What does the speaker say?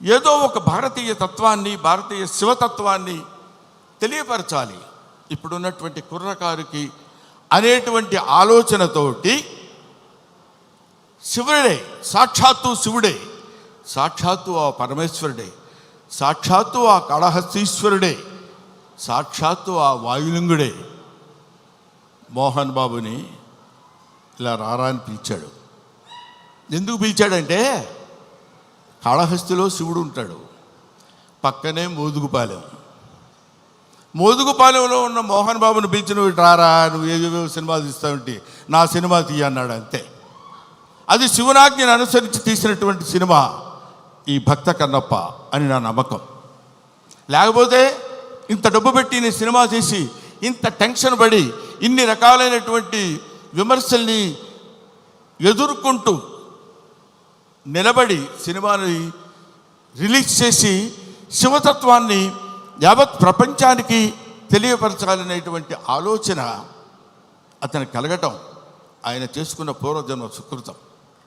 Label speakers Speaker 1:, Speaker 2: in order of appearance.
Speaker 1: ఏదో ఒక భారతీయ తత్వాన్ని, భారతీయ శివతత్వాన్ని తెలియపరచాలి ఇప్పుడున్నటువంటి కుర్రకారుకి అనేటువంటి ఆలోచనతోటి శివుడే, సాక్షాత్తు శివుడే, సాక్షాత్తు ఆ పరమేశ్వరుడే, సాక్షాత్తు ఆ కాళహస్తీశ్వరుడే, సాక్షాత్తు ఆ వాయులింగుడే మోహన్ బాబుని ఇలా రారా అని పిలిచాడు. ఎందుకు పిలిచాడంటే కాళహస్తిలో శివుడు ఉంటాడు, పక్కనే మోదుగుపాలెంలో ఉన్న మోహన్ బాబుని పిలిచి నువ్వు రారా, నువ్వు ఏవేవో సినిమాలు తీస్తావంటే నా సినిమా తీయ అన్నాడు. అంతే. అది శివనాజ్ఞను అనుసరించి తీసినటువంటి సినిమా ఈ భక్త కన్నప్ప అని నా నమ్మకం. లేకపోతే ఇంత డబ్బు పెట్టి నేను సినిమా తీసి ఇంత టెన్షన్ పడి ఇన్ని రకాలైనటువంటి విమర్శల్ని ఎదుర్కొంటూ నిలబడి సినిమాని రిలీజ్ చేసి శివతత్వాన్ని యావత్ ప్రపంచానికి తెలియపరచాలనేటువంటి ఆలోచన అతను కలగటం ఆయన చేసుకున్న పూర్వజన్మ సుకృతం.